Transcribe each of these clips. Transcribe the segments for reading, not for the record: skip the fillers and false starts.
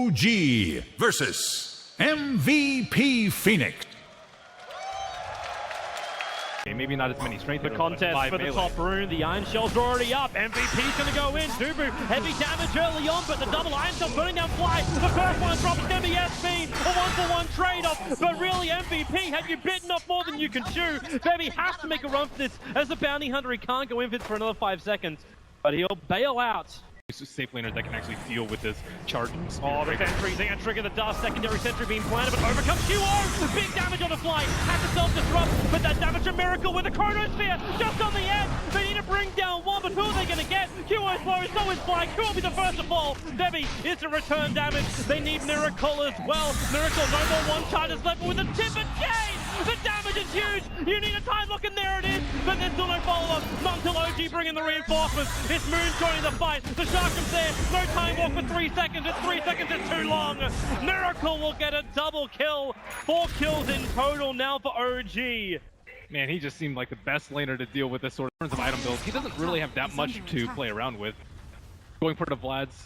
OG versus MVP Phoenix. Maybe not as many strength. The contest for the top rune. The iron shells are already up. MVP's gonna go in. Dubu, heavy damage early on, but the double iron shell burning down Fly. The first one drop is gonna be SP. A 1-for-1 trade-off. But really, MVP, have you bitten off more than you can chew? Bebby has to make a run for this. As a bounty hunter, he can't go in for another 5 seconds. But he'll bail out. Safe laners that can actually deal with this charge. Oh, the sentry's gonna trigger the dust. Secondary sentry being planted, but overcomes QO. Big damage on the fly. Has to self-disrupt, but that damage a miracle with the chronosphere just on the edge. They need to bring down one, but who are they gonna get? QO slow, so is Fly. QO will be the first to fall. Bebby is to return damage. They need Miracle as well. Miracle, no more one charges left with a tip and chain. The damage is huge. You need a time lock, and there it is. But there's still no follow-up. Not until OG bring in the reinforcements. It's Moon joining the fight. The Shark comes there. No time walk for 3 seconds. It's 3 seconds. It's too long. Miracle will get a double kill. 4 kills in total now for OG. Man, he just seemed like the best laner to deal with this sort of terms of item builds. He doesn't really have that much to play around with. Going for the Vlads.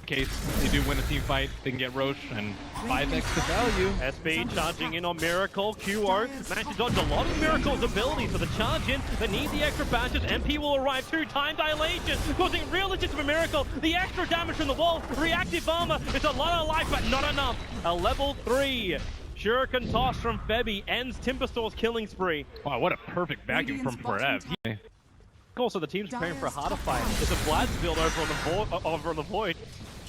In case they do win a team fight, they can get Roche and 5x the value. SB charging in on Miracle. QO managed to dodge a lot of Miracle's abilities, so the charge in, they need the extra bashes. MP will arrive too. Time dilation, causing real legit of a Miracle. The extra damage from the wall, reactive armor. It's a lot of life, but not enough. A level 3. Shuriken toss from Febby ends Timberstore's killing spree. Wow, what a perfect vacuum from Forev. Also, the team's preparing for a harder fight. There's a Vlad's build over on the Void.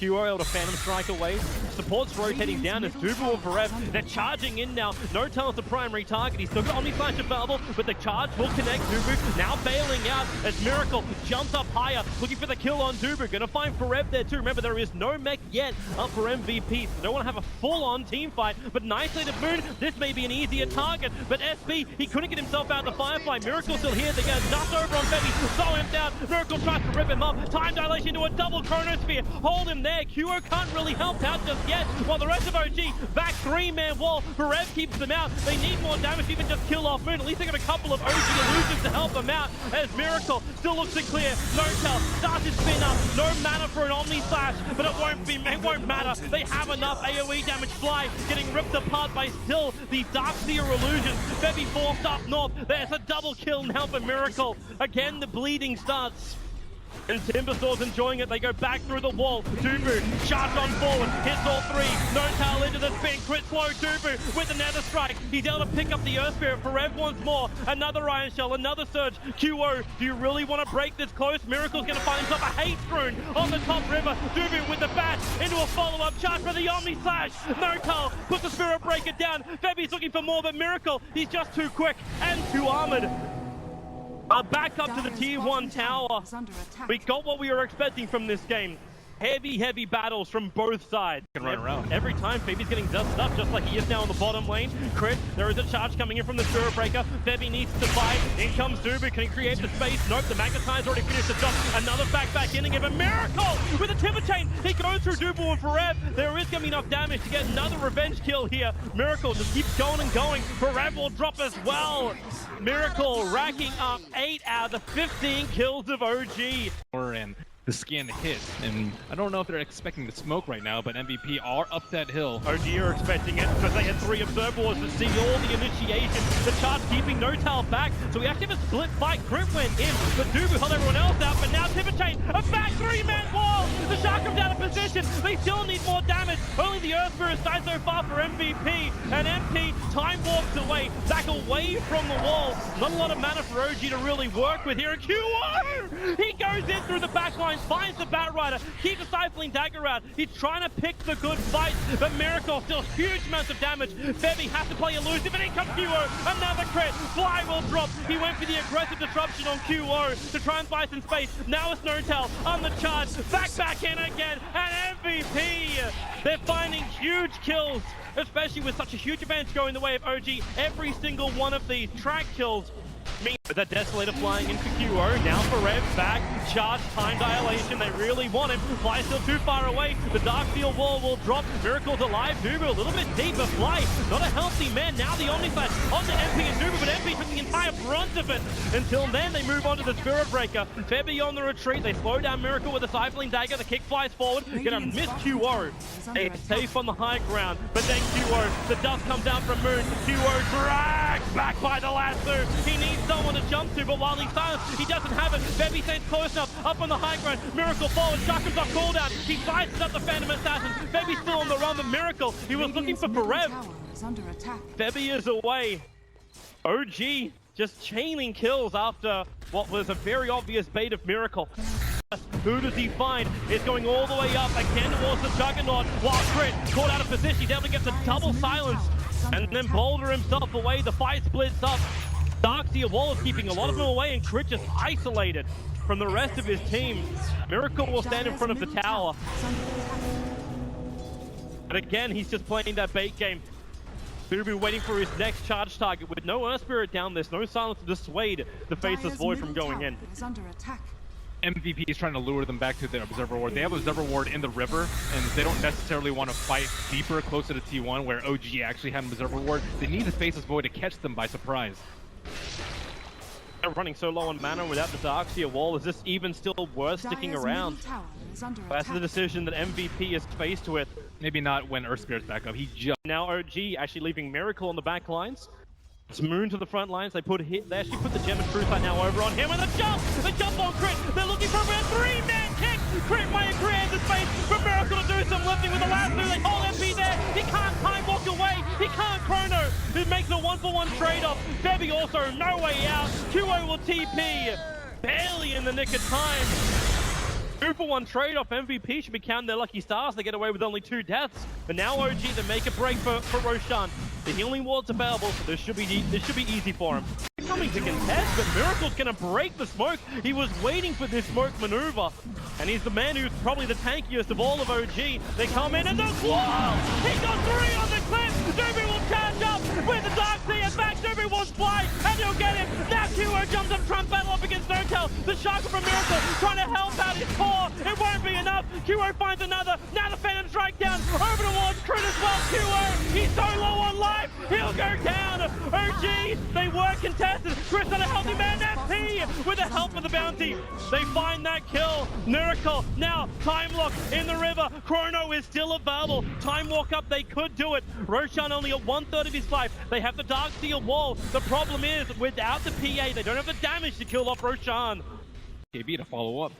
QO able to Phantom Strike away. Support's rotating down as Dubu and Forev. They're charging in now. No Tail's the primary target. He's still got Omni Flash available, but the charge will connect. Dubu now bailing out as Miracle jumps up higher, looking for the kill on Dubu. Gonna find Forev there too. Remember, there is no mech yet up for MVP, so they don't want to have a full-on team fight. But nicely to Moon, this may be an easier target. But SB, he couldn't get himself out of the Firefly. Miracle's still here. They're gonna dust over on Febby. Throw him down. Miracle tries to rip him up. Time dilation into a double chronosphere. Hold him there. QO can't really help out just yet, while the rest of OG back 3-man wall. Forev keeps them out. They need more damage to even just kill off Moon. At least they got a couple of OG illusions to help them out, as Miracle still looks to clear. No tell, starts to spin up. No mana for an Omni Slash, but it won't matter. They have enough AoE damage. Fly getting ripped apart by still the Darkseer illusions. Bebby forced up north. There's a double kill now for Miracle. Again, the bleeding starts. And Timberstore's enjoying it. They go back through the wall. Dubu, charge on forward, hits all 3. No tail into the spin. Crit slow Dubu with the Nether Strike. He's able to pick up the Earth Spirit. Forev once more. Another Iron Shell, another Surge. QO, do you really want to break this close? Miracle's going to find himself a Hate Rune on the top river. Dubu with the bat into a follow-up charge for the Omni Slash. No tail, puts the Spirit Breaker down. Febby's looking for more, but Miracle, he's just too quick and too armored. Back up to the tier 1 tower. We got what we were expecting from this game. Heavy battles from both sides. Can run around. Every time, Febby's getting dusted up, just like he is now in the bottom lane. Crit, there is a charge coming in from the Spirit Breaker. Febby needs to fight. In comes Dubu. Can he create the space? Nope, the Magnetine's already finished the job. Another back in again. A Miracle with a Timber Chain. He goes through Dubu and Forev. There is going to be enough damage to get another revenge kill here. Miracle just keeps going and going. Forev will drop as well. Miracle racking up 8 out of the 15 kills of OG. And the scan hit, and I don't know if they're expecting the smoke right now, but MVP are up that hill. OG are expecting it because they had 3 Observer Wars to see all the initiation. The charge keeping No Tail back, so we actually have a split fight. Crit went in, but Dubu held everyone else out, but now Timber Chain, a back 3-man wall! The Shark come down in position, they still need more damage. Only the Earth Spirit died so far for MVP, and MP time walks away, back away from the wall. Not a lot of mana for OG to really work with here, and QO! He goes in through the back line, finds the Batrider, keeps the Stifling Dagger out. He's trying to pick the good fights, but Miracle still huge amounts of damage. Febby has to play elusive, and in comes QO. Another crit. Fly will drop. He went for the aggressive disruption on QO to try and buy some space. Now it's No Tail on the charge. Back in again, and MVP. They're finding huge kills, especially with such a huge advantage going the way of OG. Every single one of these track kills means With that Desolator flying into QO, now for Rev, back, charge, time dilation, they really want him. Fly still too far away, the Dark Field wall will drop, Miracle's alive, Dubu a little bit deeper, Fly, not a healthy man, now the Omni Slash onto MP and Dubu, but MP took the entire brunt of it. Until then, they move on to the Spirit Breaker. Febby on the retreat, they slow down Miracle with a Cycling Dagger, the kick flies forward, gonna miss QO. It's safe on the high ground, but then QO, the dust comes down from Moon, QO dragged back by the lasso, he needs someone to jump to, but while he's silent, he doesn't have it. Febby stays close enough, up on the high ground, Miracle forward, Chakra's off cooldown, he fights up the Phantom Assassin, Febby's still on the run, the Miracle, he was looking for Berev. Febby is away. OG just chaining kills after what was a very obvious bait of Miracle. Who does he find? It's going all the way up again towards the Juggernaut. While Crit caught out of position, he's able to get the double silence and then boulder himself away. The fight splits up. Darkseer Wall is keeping a lot of them away and Crit just isolated from the rest of his team. Miracle will stand in front of the tower. But again, he's just playing that bait game. Dubu waiting for his next charge target with no Earth Spirit down. There's no silence to dissuade the Faceless Void from going in. MVP is trying to lure them back to the Observer Ward. They have Observer Ward in the river, and they don't necessarily want to fight deeper, closer to T1, where OG actually had an Observer Ward. They need the Faceless Void to catch them by surprise. They're running so low on mana without the Darkseer Wall. Is this even still worth sticking around? That's the decision that MVP is faced with. Maybe not when Earth Spirit's back up. He just... Now OG actually leaving Miracle on the back lines. It's Moon to the front lines. They actually put the Gem of Truth right now over on him, and the jump on Crit. They're looking for a three-man kick. Crit might create the space for Miracle to do some lifting with the last two. They hold MP there. He can't time walk away. He can't chrono. It makes a 1-for-1 trade-off. Febby also no way out. QO will TP. Barely in the nick of time. 2-for-1 trade-off. MVP should be counting their lucky stars. They get away with only 2 deaths. But now OG, they make a break for Roshan. The healing ward's available, so this should be easy for him. Coming to contest, but Miracle's gonna break the smoke. He was waiting for this smoke maneuver, and he's the man who's probably the tankiest of all of OG. They come in and the wall! He got 3 on the clip! Dubu will charge up with the Darkseer back. Dubu will fly, and he'll get him. Now QO jumps up Trump battle up against Notel. The Shark from Miracle trying to help out his core. It won't be enough. QO finds another. Now the Phantom strike down over towards Crit as well. QO, he's so low on life. He'll go down. OG, they were contested. Chris on a healthy man. FP with the help of the bounty. They find that kill. Miracle now time lock in the river. Chrono is still available. Time walk up. They could do it. Roshan only at 1/3 of his life. They have the Darkseer Wall. The problem is without the PA, they don't have the damage to kill off Roshan. KB to follow up.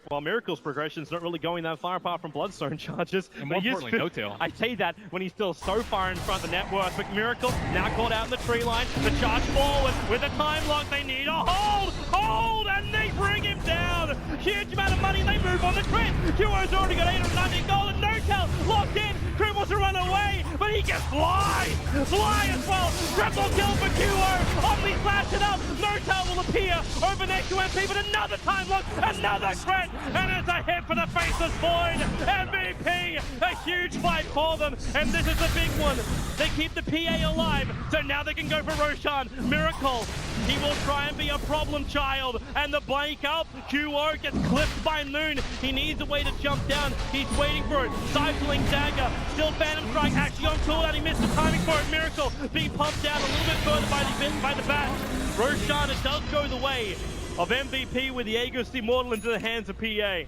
While Miracle's progression's not really going that far apart from Bloodstone charges. And more importantly, no tail. I say that when he's still so far in front of the net worth, but Miracle now caught out in the tree line. The charge forward with a time lock. They need a hold, and they bring him down. Huge amount of money. They move on the Crit. QO's already got 890 gold and no tail locked in. Crit wants to run away, but he can fly as well. Triple kill for QO. Omni flash it up. No tail will appear over next to MP, but another time lock, another Crit, and it's a hit for the Faceless Void. MVP, a huge fight for them, and this is a big one. They keep the PA alive, so now they can go for Roshan. Miracle, he will try and be a problem child, and the blank up. QO gets clipped by Noon. He needs a way to jump down. He's waiting for it. Cycling Dagger, still Phantom Strike, actually on cooldown. He missed the timing for it. Miracle being pumped down a little bit further by the bat. Roshan, it does go the way of MVP with the Aegis Immortal into the hands of PA.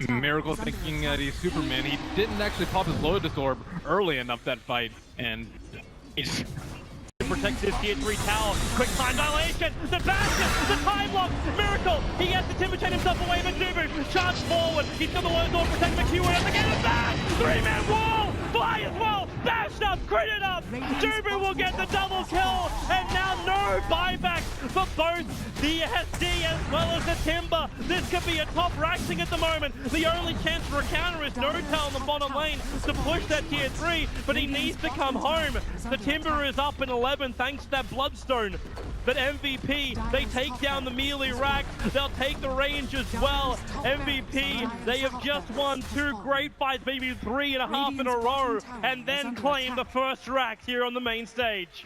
Miracle thinking that he's Superman. He didn't actually pop his Lotus Orb early enough that fight, and he's... protects his tier 3 tower. Quick time dilation. The bastion. The time lock. Miracle. He has to timber chain himself away from Dubu. Charge forward. He's got the Lotus Orb protecting the QA up again. And back. 3-man wall. Fly as well. Bashed up. Critted up. Dubu will get the double kill. And now no buyback for both the SD as well as the Timber. This could be a top raxing at the moment. The only chance for a counter is Notel in the bottom lane to push that tier 3, but he needs to come home. The Timber is up in 11 thanks to that Bloodstone. But MVP, they take down the melee racks. They'll take the range as well. MVP, they have just won 2 great fights, maybe 3.5 in a row, and then claim the first racks here on the main stage.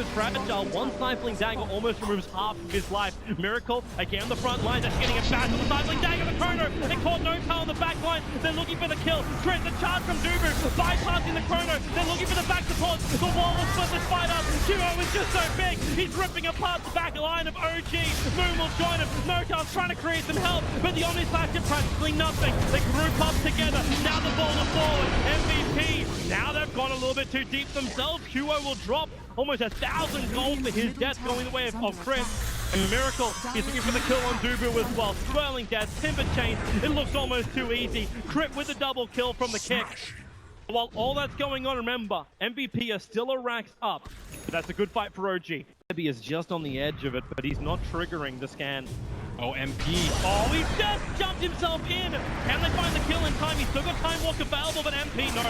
is fragile. One stifling dagger almost removes half of his life. Miracle again on the front line. That's getting a bash on the stifling dagger. The chrono. They caught no tail on the back line. They're looking for the kill. Trent, the charge from Dubu. Bypassing the chrono. They're looking for the back support. The wall will split this fight up. Duo is just so big. He's ripping apart the back line of OG. Moon will join him. No tail trying to create some help, but the Omni Slash did practically nothing. They group up together. Now the ball is forward. MVP. Now they've gone a little bit too deep themselves. QO will drop almost 1,000 gold for his death, going the way of Chris. And Miracle is looking for the kill on Dubu as well. Swirling death, timber chains. It looks almost too easy. Crit with the double kill from the kick. While all that's going on, remember, MVP are still a racks up. But that's a good fight for OG. He is just on the edge of it, but he's not triggering the scan. Oh, MP. Oh, he just jumped himself in. Can they find the kill in time? He's still got time walk available, but MP, no.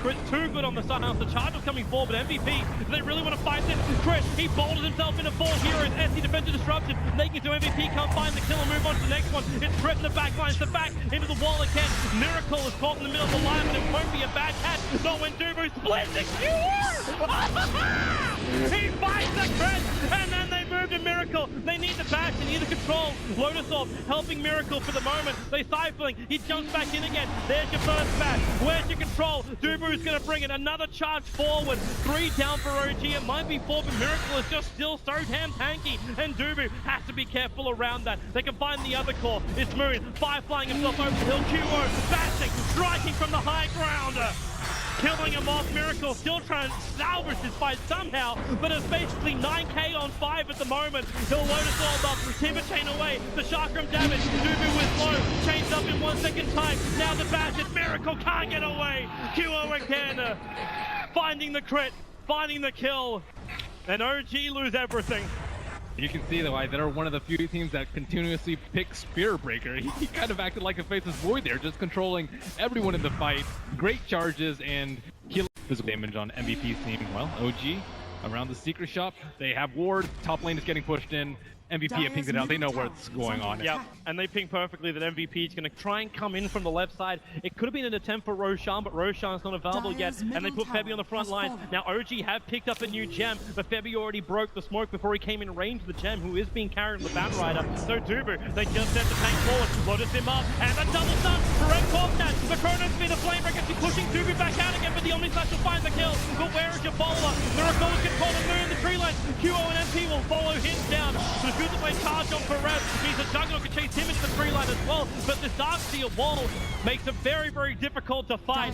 Chris too good on the side. The charge was coming forward, but MVP, do they really want to fight this? Chris, he bolted himself into 4 heroes. SC defensive disruption. They can do MVP, can't find the kill and move on to the next one. It's Crit in the back line. It's the back into the wall again. Miracle is caught in the middle of the line, but it won't be a bad catch. Not when Dubu splits the He fights the Crit, and then they move to Miracle. They need the bash, they need the control. Lotus Orb helping Miracle for the moment. They siphoning. He jumps back in again. There's your first bash. Where's your control? Dubu's going to bring it. Another charge forward. 3 down for OG. It might be 4, but Miracle is just still so damn tanky. And Dubu has to be careful around that. They can find the other core. It's Moon. Flying himself over the hill. QO bashing. Striking from the high ground. Killing him off. Miracle still trying to salvage this fight somehow, but it's basically 9k on 5 at the moment. He'll Lotus Orb up, timber chain away, the chakram damage, Dubu is low, chains up in 1 second time. Now the bash, it's Miracle, can't get away. QO again, finding the crit, finding the kill, and OG lose everything. You can see why they're one of the few teams that continuously pick Spear Breaker. He kind of acted like a faceless void there, just controlling everyone in the fight. Great charges and killing physical damage on MVP's team. Well, OG around the secret shop. They have ward. Top lane is getting pushed in. MVP have pinged it out. They know what's going on. Yeah, and they ping perfectly that MVP is going to try and come in from the left side. It could have been an attempt for Roshan, but Roshan's not available yet. And they put Febby on the front line. Now OG have picked up a new gem, but Febby already broke the smoke before he came in range of the gem, who is being carried on the Bat Rider. So Dubu, they just sent the tank forward, loaded him up, and a double stun for Red Corpstat. The Chrono's been a flame breaker, she's pushing Dubu back out again, but the Omni Slash will find the kill. But where is your follower? Miracle can call the moon, the tree line. QO and MP will follow him down. So good to play charge on Perez, means the Juggernaut can chase him into the tree line as well, but this Darkseer wall makes it very, very difficult to fight.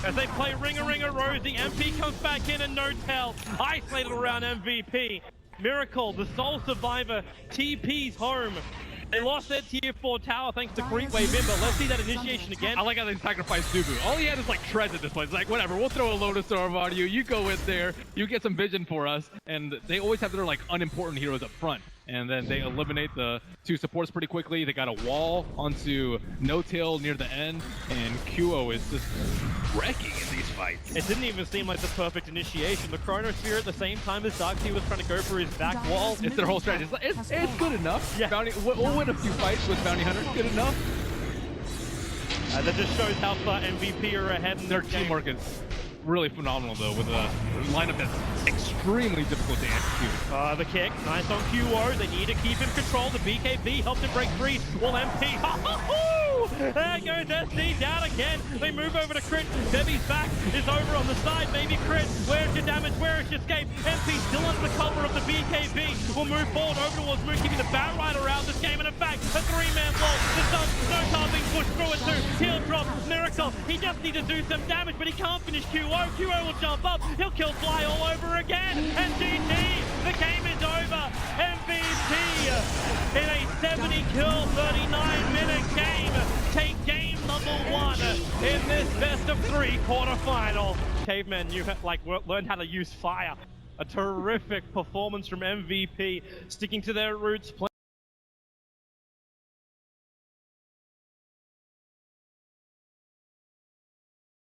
As they play Ring-a-Ring-a Rosie, MP comes back in and no tail, isolated around MVP. Miracle, the sole survivor, TP's home. They lost their tier 4 tower thanks to Creep Wave in, but let's see that initiation again. I like how they sacrificed Dubu. All he had is like treads at this point. It's like, whatever, we'll throw a Lotus Orb on you. You go in there, you get some vision for us. And they always have their like unimportant heroes up front. And then they eliminate the 2 supports pretty quickly. They got a wall onto No-Tail near the end, and QO is just wrecking in these fights. It didn't even seem like the perfect initiation. The Chronosphere at the same time as Darkseer was trying to go for his back wall. It's their whole strategy. It's good enough. Yeah. We'll win a few fights with Bounty Hunter. Good enough. That just shows how far MVP are ahead in Their teamwork is really phenomenal, though, with a lineup that's extremely difficult to execute. The kick, nice on QO. They need to keep him controlled. The BKB helped him break free. Well, MP, there goes SC down again. They move over to Crit. Debbie's back is over on the side. Maybe Crit. Where's your damage? Where is your escape? MP still under the cover of the BKB. Will move forward over towards Moon, keeping the Bat Rider out this game. And in fact, a 3-man wall. The sun, no time being pushed through it too. Heal drop, Miracle. He just needs to do some damage, but he can't finish QO. QO will jump up. He'll kill Fly all over again. And GG, the game is over. MVP in a 70-kill, 39-minute game. Take game number 1 in this best-of-3 quarterfinal. Caveman, you like learned how to use fire. A terrific performance from MVP, sticking to their roots.